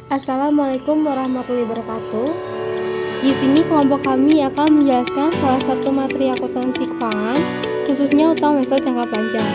Assalamualaikum warahmatullahi wabarakatuh. Di sini kelompok kami akan menjelaskan salah satu materi akuntansi keuangan, khususnya utang wesel jangka panjang.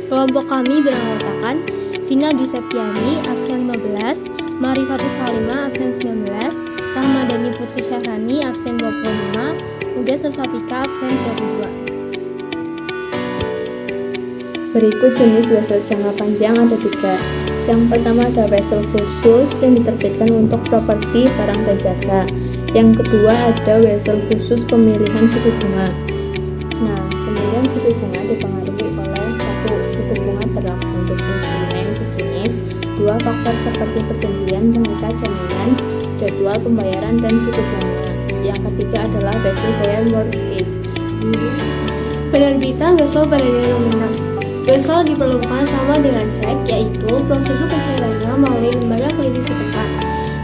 Kelompok kami beranggotakan Vina Dwi Septiani, absen 15, Marifatus Salimah, absen 19, Rahmadani Putri Syahrani, absen 25, Mugas Tersapika, absen 22. Berikut jenis wesel jangka panjang ada 3. Yang pertama ada wesel khusus yang diterbitkan untuk properti, barang, dan jasa. Yang kedua ada wesel khusus pemilihan suku bunga. Nah, pemilihan suku bunga dipengaruhi oleh 1. Suku bunga berlaku untuk instrumen sejenis. 2. Faktor seperti perjanjian pengikat jaminan, jadwal pembayaran, dan suku bunga. Yang ketiga adalah wesel bayar mortgage. Penerbitan wesel pada nilai nominal. Wesel diperlukan sama dengan cek, yaitu prosedur pencairannya melalui lembaga kredit setempat.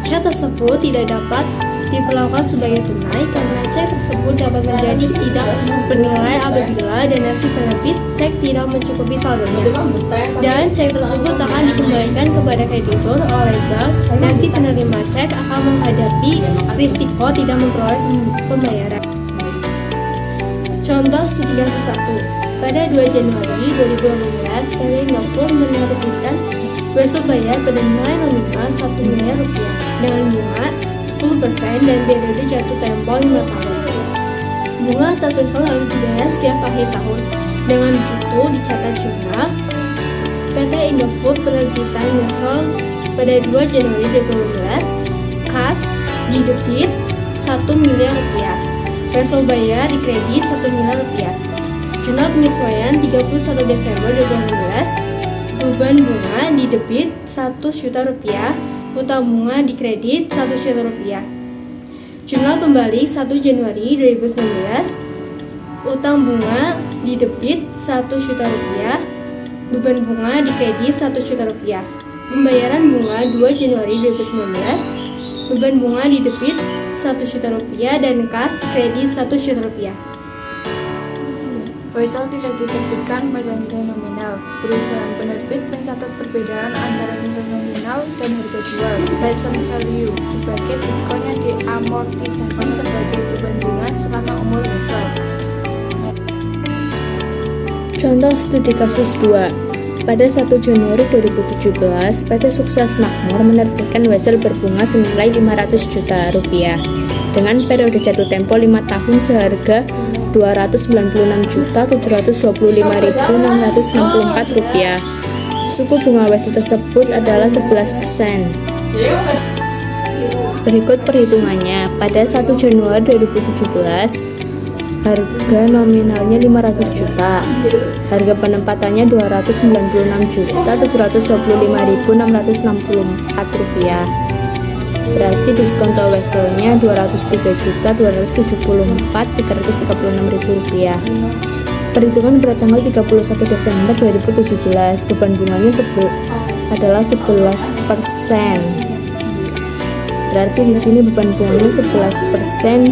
Cek tersebut tidak dapat diperlakukan sebagai tunai karena cek tersebut dapat menjadi tidak bernilai apabila donasi penerbit cek tidak mencukupi saldonya, dan cek tersebut akan dikembalikan kepada kreditur oleh bank, dan si penerima cek akan menghadapi risiko tidak memperoleh pembayaran. Contoh studi kasus 1. Pada 2 Januari 2018, PT Indofood menerbitkan wesel bayar pada nilai nominal 1 miliar rupiah dengan bunga 10% dan periode jatuh tempo 5 tahun. Bunga atas wesel harus dibayar setiap akhir tahun. Dengan begitu, dicatat jurnal PT Indofood penerbitan wesel pada 2 Januari 2018, kas didebit 1 miliar rupiah, wesel bayar dikredit 1 miliar rupiah. Jurnal penyesuaian 31 Desember 2016, beban bunga didebit 100 juta rupiah, utang bunga dikredit 100 juta rupiah. Jurnal pembalik 1 Januari 2019, utang bunga didebit 100 juta rupiah, beban bunga dikredit 100 juta rupiah. Pembayaran bunga 2 Januari 2019, beban bunga didebit 100 juta rupiah dan kas dikredit 100 juta rupiah. Wesel tidak diterbitkan pada nilai nominal. Perusahaan penerbit mencatat perbedaan antara nilai nominal dan harga jual (present value) sebagai diskon yang diamortisasi sebagai beban bunga selama umur wesel. Contoh studi kasus 2. Pada 1 Januari 2017, PT Sukses Makmur menerbitkan wesel berbunga senilai 500 juta rupiah dengan periode jatuh tempo 5 tahun seharga Rp296.725.664. Suku bunga wesel tersebut adalah 11%. Berikut perhitungannya. Pada 1 Januari 2017, harga nominalnya 500 juta. Harga penempatannya Rp296.725.664. Berarti diskonto weselnya Rp203.274.336.000. Perhitungan pada tanggal 31 Desember 2017, beban bunganya adalah 11%. Berarti di sini beban bunganya 11%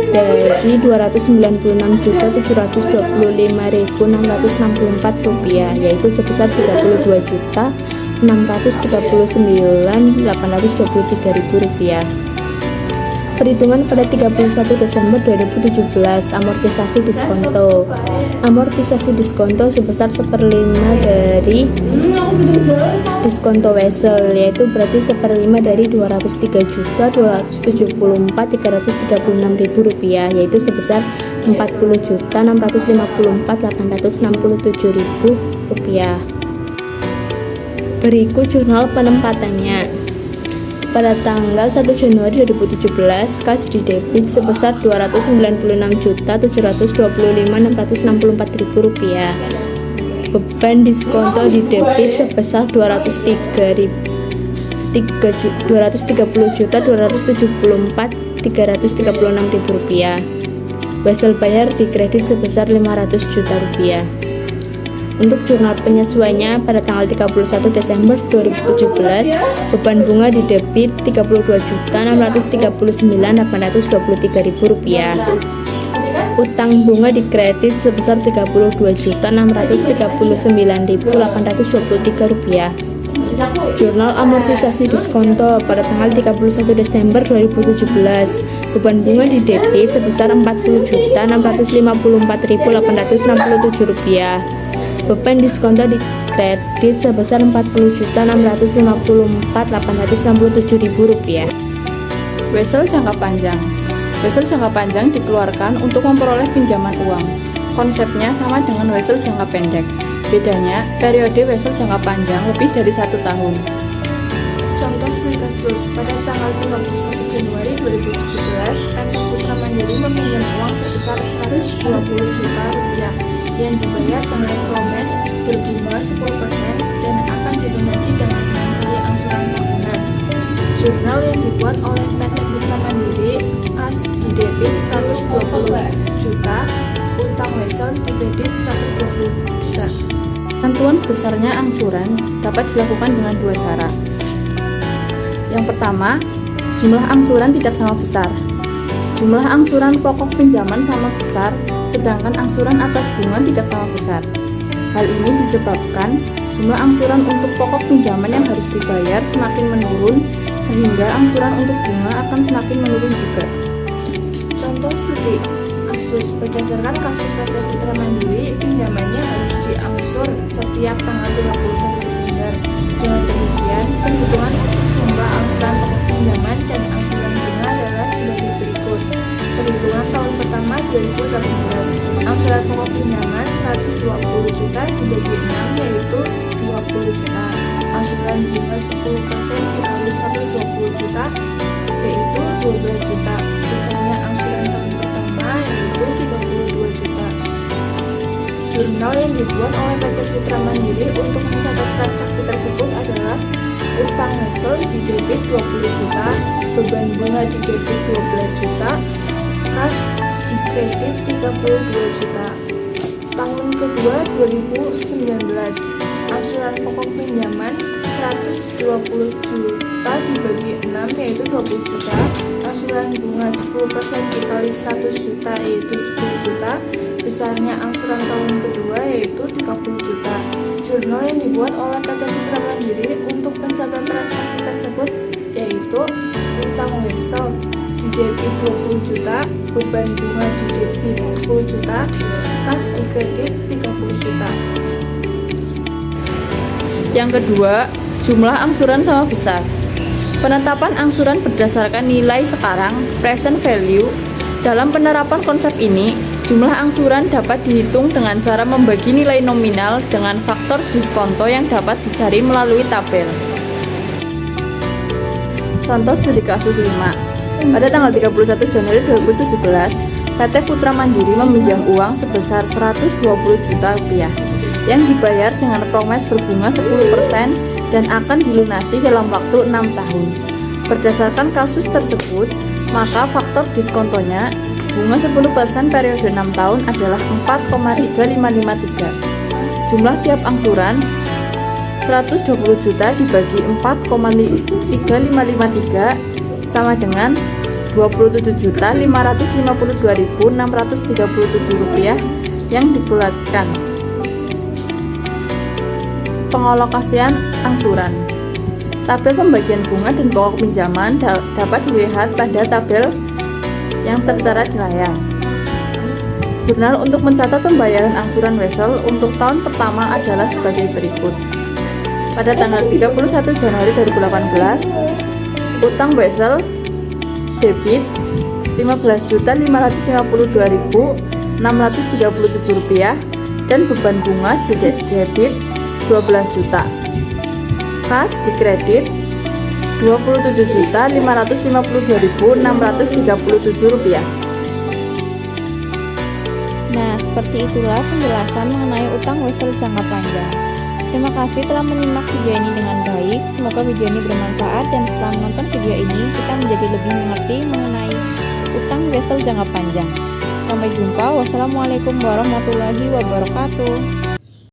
dari Rp209.725.664, yaitu sebesar Rp30.639.823.000. Perhitungan pada 31 Desember 2017, amortisasi diskonto. Amortisasi diskonto sebesar 1/5 dari diskonto wesel, yaitu berarti 1/5 dari Rp203.274.336.000, yaitu sebesar Rp40.654.867.000. Berikut jurnal penempatannya. Pada tanggal 1 Januari 2017, kas didebit sebesar Rp296.725.664.000. Beban diskonto didebit sebesar Rp230.274.336.000. Wesel bayar dikredit sebesar Rp500 juta. Untuk jurnal penyesuaiannya pada tanggal 31 Desember 2017, beban bunga didebit Rp32.639.823.000. Utang bunga dikredit sebesar Rp32.639.823. Jurnal amortisasi diskonto pada tanggal 31 Desember 2017. Beban bunga di debit sebesar Rp40.654.867. Beban diskonto di kredit sebesar Rp40.654.867. Wesel jangka panjang. Wesel jangka panjang dikeluarkan untuk memperoleh pinjaman uang. Konsepnya sama dengan wesel jangka pendek. Bedanya, periode wesel jangka panjang lebih dari 1 tahun. Contoh studi kasus, pada tanggal 31 Januari 2017, PT Putra Mandiri meminjam uang sebesar Rp120 juta yang dibayar dengan promes berbunga 10% dan akan dilunasi dengan 6 kali angsuran tahunan. Jurnal yang dibuat oleh PT Putra Mandiri, kas di debit 120 juta, utang wesel di kredit 120 juta. Penentuan besarnya angsuran dapat dilakukan dengan 2 cara. Yang pertama, jumlah angsuran tidak sama besar. Jumlah angsuran pokok pinjaman sama besar, sedangkan angsuran atas bunga tidak sama besar. Hal ini disebabkan jumlah angsuran untuk pokok pinjaman yang harus dibayar semakin menurun, sehingga angsuran untuk bunga akan semakin menurun juga. Contoh studi kasus, berdasarkan kasus PT Putra Mandiri, pinjamannya harus diangsur setiap tanggal 31 Desember. Dengan demikian, perhitungan untuk jumlah angsuran pokok pinjaman dan angsuran bunga adalah sebagai berikut. Perhitungan tahun pertama 2018, angsuran pokok pinjaman 120 juta dibagi 6 yaitu 20 juta. Angsuran bunga 10% dikali 120 juta yaitu 12 juta. Misalnya angsuran tahun pertama yaitu 32 juta. Jurnal yang dibuat oleh PT Putra Mandiri untuk mencatat transaksi tersebut adalah utang wesel di debit 20 juta, beban bunga di debit 12 juta, kas di kredit 32 juta. Tahun kedua 2019, angsuran pokok pinjaman 120 juta dibagi 6 yaitu 20 juta, angsuran bunga 10% dikali 100 juta yaitu 10 juta, besarnya angsuran tahun kedua yaitu 30 juta. Jurnal yang dibuat oleh PT Putra Mandiri untuk mencatat transaksi tersebut yaitu utang wesel di debit 20 juta, beban bunga di debit 10 juta, kas di kredit 30 juta. Yang kedua, jumlah angsuran sama besar. Penetapan angsuran berdasarkan nilai sekarang, present value. Dalam penerapan konsep ini, jumlah angsuran dapat dihitung dengan cara membagi nilai nominal dengan faktor diskonto yang dapat dicari melalui tabel. Contoh studi kasus 5. Pada tanggal 31 Januari 2017, PT Putra Mandiri meminjam uang sebesar Rp120 juta yang dibayar dengan promes berbunga 10% dan akan dilunasi dalam waktu 6 tahun. Berdasarkan kasus tersebut, maka faktor diskontonya bunga 10% periode 6 tahun adalah 4,3553. Jumlah tiap angsuran 120 juta dibagi 4,3553 sama dengan Rp27.552.637 yang dibulatkan. Pengalokasian angsuran. Tabel pembagian bunga dan pokok pinjaman dapat dilihat pada tabel yang tertera di layar. Jurnal untuk mencatat pembayaran angsuran wesel untuk tahun pertama adalah sebagai berikut. Pada tanggal 31 Januari 2018, utang wesel debit Rp15.552.637 dan beban bunga di debit 12 juta. Kas di kredit Rp27.552.637. Nah, seperti itulah penjelasan mengenai utang wesel jangka panjang. Terima kasih telah menyimak video ini dengan baik. Semoga video ini bermanfaat dan setelah menonton video ini kita menjadi lebih mengerti mengenai utang wesel jangka panjang. Sampai jumpa. Wassalamualaikum warahmatullahi wabarakatuh.